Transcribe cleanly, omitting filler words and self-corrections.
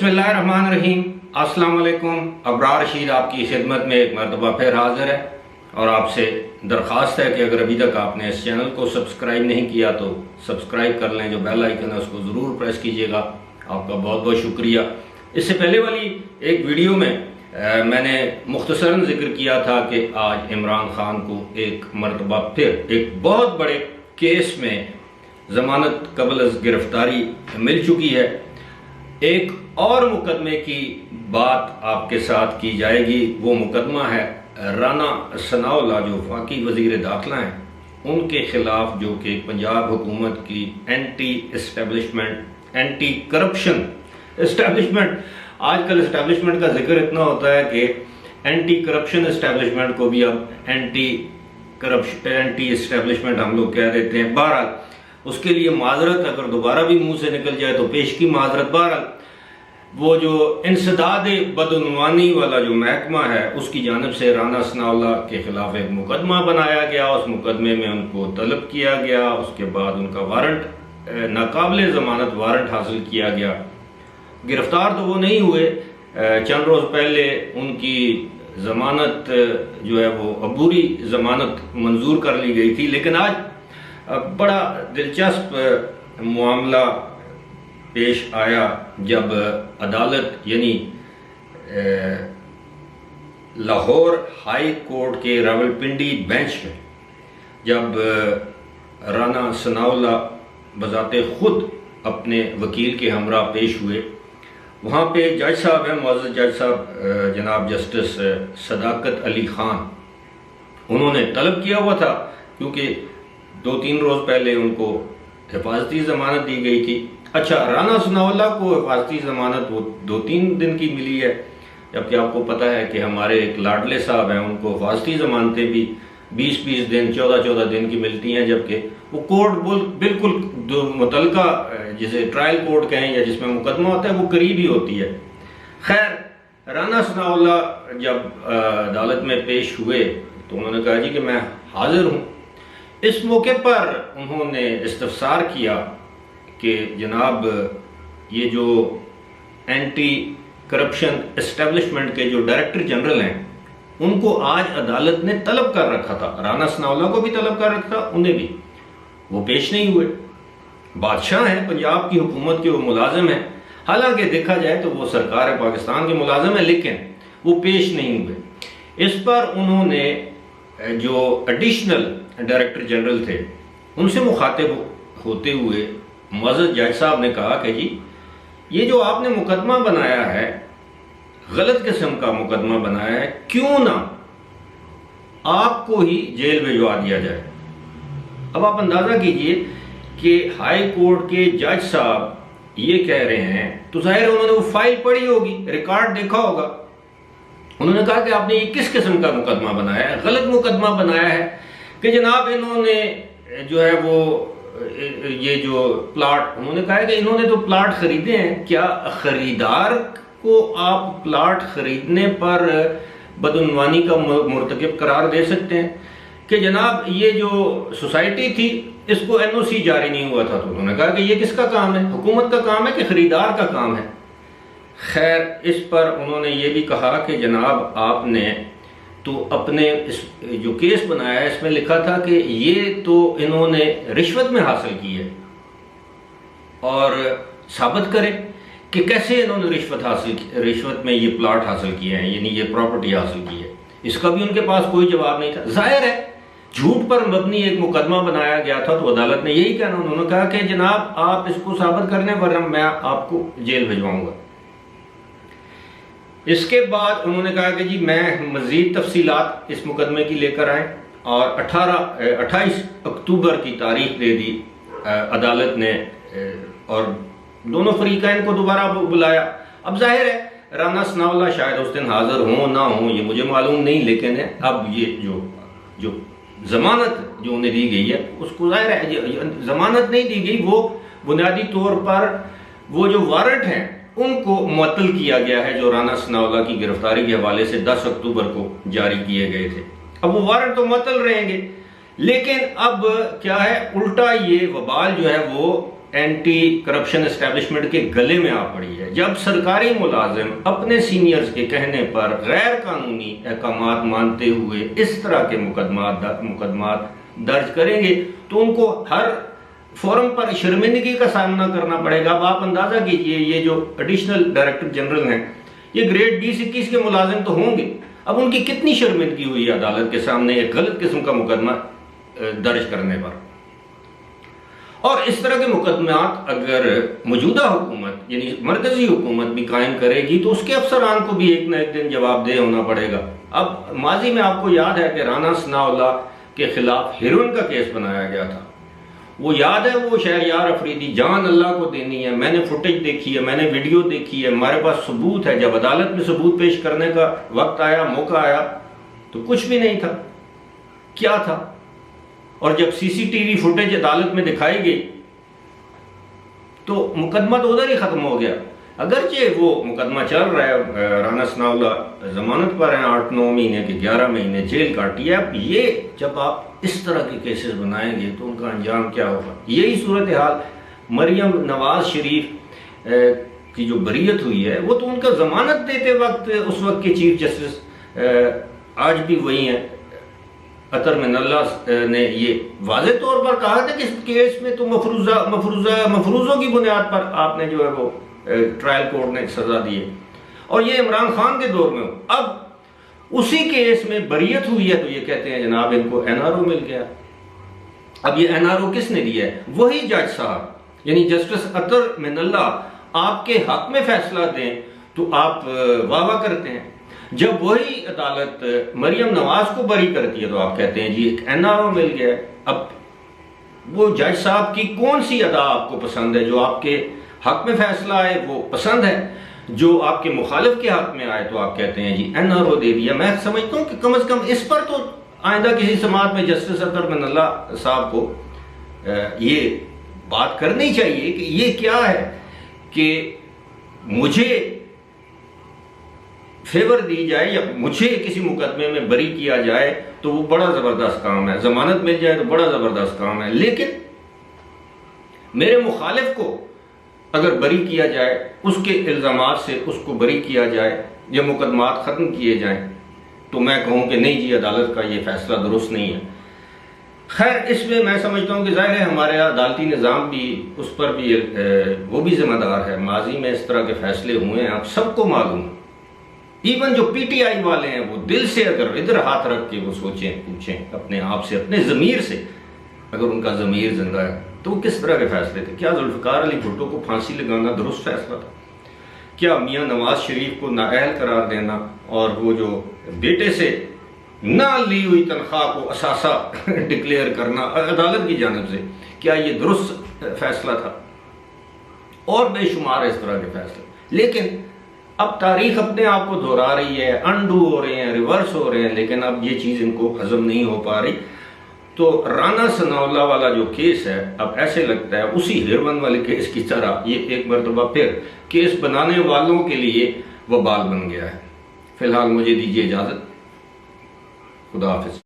बिस्मिल्लाहिर्रहमानिर्रहीम। अस्सलाम वालेकुम। अबरार रशीद आपकी खिदमत में एक मरतबा फिर हाजिर है और आपसे दरख्वास्त है कि अगर अभी तक आपने इस चैनल को सब्सक्राइब नहीं किया तो सब्सक्राइब कर लें। जो बेल आइकन है उसको ज़रूर प्रेस कीजिएगा। आपका बहुत बहुत शुक्रिया। इससे पहले वाली एक वीडियो में मैंने मुख्तसरन जिक्र किया था कि आज इमरान खान को एक मरतबा फिर एक बहुत बड़े केस में ज़मानत कबल गिरफ्तारी मिल चुकी है। एक और मुकदमे की बात आपके साथ की जाएगी। वो मुकदमा है राना सनाउल्लाह जो वफाकी वजीर दाखिला हैं उनके खिलाफ, जो कि पंजाब हुकूमत की anti establishment anti corruption establishment, आजकल इस्टेब्लिशमेंट का जिक्र इतना होता है कि एंटी करप्शन इस्टेब्लिशमेंट को भी अब एंटी इस्टेब्लिशमेंट हम लोग कह देते हैं। बहरहाल उसके लिए माजरत अगर दोबारा भी मुंह से निकल जाए तो पेश की माजरत। बहरहाल वो जो इंसदाद बदउनवानी वाला जो महकमा है उसकी जानिब से राना सनाउल्लाह के खिलाफ एक मुकदमा बनाया गया। उस मुकदमे में उनको तलब किया गया। उसके बाद उनका वारंट नाकाबिल ज़मानत वारंट हासिल किया गया। गिरफ्तार तो वो नहीं हुए। चंद रोज़ पहले उनकी ज़मानत जो है वो अबूरी ज़मानत मंजूर कर ली गई थी। लेकिन आज बड़ा दिलचस्प मामला पेश आया जब अदालत यानी लाहौर हाई कोर्ट के रावलपिंडी बेंच में जब राना सनाउल्लाह बजाते खुद अपने वकील के हमरा पेश हुए। वहाँ पे जज साहब हैं, मुअज़्ज़ज़ जज साहब जनाब जस्टिस सदाकत अली खान, उन्होंने तलब किया हुआ था क्योंकि 2-3 रोज़ पहले उनको हिफाजती ज़मानत दी गई थी। अच्छा, राना सनाउल्लाह को हिफाजती ज़मानत वो 2-3 दिन की मिली है, जबकि आपको पता है कि हमारे एक लाडले साहब हैं उनको हिफाजती ज़मानतें भी 20-20 दिन 14-14 दिन की मिलती हैं। जबकि वो कोर्ट बिल्कुल मुतलका जिसे ट्रायल कोर्ट कहें या जिसमें मुकदमा होता है वो करीब ही होती है। खैर, राना सनाउल्लाह जब अदालत में पेश हुए तो उन्होंने कहा जी कि मैं हाजिर हूँ। इस मौके पर उन्होंने इस्तफसार किया कि जनाब ये जो एंटी करप्शन इस्टेब्लिशमेंट के जो डायरेक्टर जनरल हैं उनको आज अदालत ने तलब कर रखा था। राना सनाउल्लाह को भी तलब कर रखा था, उन्हें भी। वो पेश नहीं हुए। बादशाह हैं पंजाब की हुकूमत के, वो मुलाजिम हैं। हालांकि देखा जाए तो वो सरकार पाकिस्तान के मुलाजिम है, लेकिन वो पेश नहीं हुए। इस पर उन्होंने जो एडिशनल डायरेक्टर जनरल थे उनसे मुखातिब होते हुए मुअज़्ज़ज़ जज साहब ने कहा कि जी ये जो आपने मुकदमा बनाया है गलत किस्म का मुकदमा बनाया है, क्यों ना आपको ही जेल भिजवा दिया जाए। अब आप अंदाजा कीजिए कि हाई कोर्ट के जज साहब ये कह रहे हैं तो जाहिर है उन्होंने वो फाइल पढ़ी होगी, रिकॉर्ड देखा होगा। उन्होंने कहा कि आपने ये किस किस्म का मुकदमा बनाया है, गलत मुकदमा बनाया है कि जनाब इन्होंने जो है वो ये जो प्लाट, उन्होंने कहा कि इन्होंने तो प्लाट खरीदे हैं। क्या खरीदार को आप प्लाट खरीदने पर बदउनवानी का मुर्तकिब करार दे सकते हैं कि जनाब ये जो सोसाइटी थी इसको NOC जारी नहीं हुआ था? तो उन्होंने कहा कि ये किसका काम है, हुकूमत का काम है कि खरीदार का काम है। खैर, इस पर उन्होंने ये भी कहा कि जनाब आपने तो अपने इस जो केस बनाया है इसमें लिखा था कि ये तो इन्होंने रिश्वत में हासिल की है और साबित करें कि कैसे इन्होंने रिश्वत में ये प्लाट हासिल किए हैं, यानी ये प्रॉपर्टी हासिल की है। इसका भी उनके पास कोई जवाब नहीं था। जाहिर है झूठ पर मबनी एक मुकदमा बनाया गया था तो अदालत ने यही कहना, उन्होंने कहा कि जनाब आप इसको साबित करने वरना मैं आपको जेल भिजवाऊंगा। इसके बाद उन्होंने कहा कि जी मैं मज़ीद तफसीलात इस मुकदमे की लेकर आए और 28 अक्टूबर की तारीख दे दी अदालत ने और दोनों फरीक़ैन को दोबारा बुलाया। अब जाहिर है राना सनाउल्लाह शायद उस दिन हाजिर हों ना हों ये मुझे मालूम नहीं, लेकिन अब ये जो ज़मानत जो उन्हें दी गई है उसको जाहिर है ज़मानत नहीं दी गई, वो बुनियादी तौर पर वो जो वारंट हैं उनको मुअत्तल किया गया है जो राना सनाउल्लाह की गिरफ्तारी के हवाले से 10 अक्टूबर को जारी किए गए थे। अब वो वारंट तो मुअत्तल रहेंगे, लेकिन अब क्या है, उल्टा ये वबाल जो है वो एंटी करप्शन एस्टेब्लिशमेंट के गले में आ पड़ी है। जब सरकारी मुलाजिम अपने सीनियर्स के कहने पर गैर कानूनी अहकामात मानते हुए इस तरह के मुकदमात दर्ज करेंगे तो उनको हर फोरम पर शर्मिंदगी का सामना करना पड़ेगा। अब आप अंदाजा कीजिए, ये जो एडिशनल डायरेक्टर जनरल हैं, ये ग्रेड 20-21 के मुलाजिम तो होंगे, अब उनकी कितनी शर्मिंदगी हुई अदालत के सामने एक गलत किस्म का मुकदमा दर्ज करने पर। और इस तरह के मुकदमात अगर मौजूदा हुकूमत यानी मरकजी हुकूमत भी कायम करेगी तो उसके अफसरान को भी एक न एक दिन जवाबदेह होना पड़ेगा। अब माजी में आपको याद है कि राना सनाउल्लाह के खिलाफ हेरोइन का केस बनाया गया था, वो याद है, वो शहरयार अफरीदी जान अल्लाह को देनी है, मैंने फुटेज देखी है, मैंने वीडियो देखी है, हमारे पास सबूत है। जब अदालत में सबूत पेश करने का वक्त आया, मौका आया, तो कुछ भी नहीं था। क्या था? और जब सीसीटीवी फुटेज अदालत में दिखाई गई तो मुकदमा तो उधर ही खत्म हो गया। अगरचे वो मुकदमा चल रहा है, राना सनाउल्लाह जमानत पर हैं, 8-9 महीने के 11 महीने जेल काटी है। अब ये जब आप इस तरह के केसेस बनाएंगे तो उनका अंजाम क्या होगा? यही सूरत हाल मरियम नवाज शरीफ की जो बरीयत हुई है, वो तो उनका जमानत देते वक्त उस वक्त के चीफ जस्टिस आज भी वही हैं, अतर मिनल्ला ने ये वाज़े तौर पर कहा था कि इस केस में तो मफरूज़ों की बुनियाद पर आपने जो है वो ट्रायल कोर्ट ने सजा दी है, और ये इमरान खान के दौर में हो। अब उसी केस में बरीयत हुई है तो ये कहते हैं जनाब इनको एनआरओ मिल गया। अब ये एनआरओ किसने दिया है? वही जज साहब यानी जस्टिस अतर मिनल्ला आपके हक में फैसला दें तो आप वाह वाह करते हैं। जब वही अदालत मरियम नवाज को बरी करती है तो आप कहते हैं जी एक एनआरओ मिल गया। अब वो जज साहब की कौन सी अदा आपको पसंद है? जो आपके हक में फैसला आए वो पसंद है, जो आपके मुखालिफ के हक में आए तो आप कहते हैं जी एनआरओ दे दिया। मैं समझता हूं कि कम से कम इस पर तो आइंदा किसी समाज में जस्टिस अतर मिनल्ला साहब को ये बात करनी चाहिए कि ये क्या है कि मुझे फेवर दी जाए या मुझे किसी मुकदमे में बरी किया जाए तो वो बड़ा जबरदस्त काम है, जमानत मिल जाए तो बड़ा जबरदस्त काम है, लेकिन मेरे मुखालिफ को अगर बरी किया जाए, उसके इल्जामात से उसको बरी किया जाए या मुकदमात खत्म किए जाएं, तो मैं कहूं कि नहीं जी अदालत का ये फैसला दुरुस्त नहीं है। खैर इसमें मैं समझता हूं कि जाहिर है हमारे अदालती निज़ाम भी उस पर भी वो भी जिम्मेदार है। माजी में इस तरह के फैसले हुए हैं, आप सबको मालूम है। इवन जो पीटीआई वाले हैं वो दिल से अगर इधर हाथ रख के वो सोचें, पूछें अपने आप से, अपने ज़मीर से, अगर उनका ज़मीर जिंदा है तो वो किस तरह के फैसले थे? क्या जुल्फ़िकार अली भुट्टो को फांसी लगाना दुरुस्त फैसला था? क्या मियाँ नवाज शरीफ को नाअहल करार देना और वो जो बेटे से ना ली हुई तनख्वाह को असासा डिक्लेयर करना अदालत की जानिब से, क्या ये दुरुस्त फैसला था? और बेशुमार इस तरह के फैसले। लेकिन अब तारीख अपने आप को दोहरा रही है, अनडू हो रहे हैं, रिवर्स हो रहे हैं, लेकिन अब ये चीज़ इनको हजम नहीं हो पा रही। तो राना सनाउल्लाह वाला जो केस है, अब ऐसे लगता है उसी हेरोइन वाले केस की तरह ये एक मरतबा फिर केस बनाने वालों के लिए वबाल बन गया है। फिलहाल मुझे दीजिए इजाज़त। खुदा हाफिज़।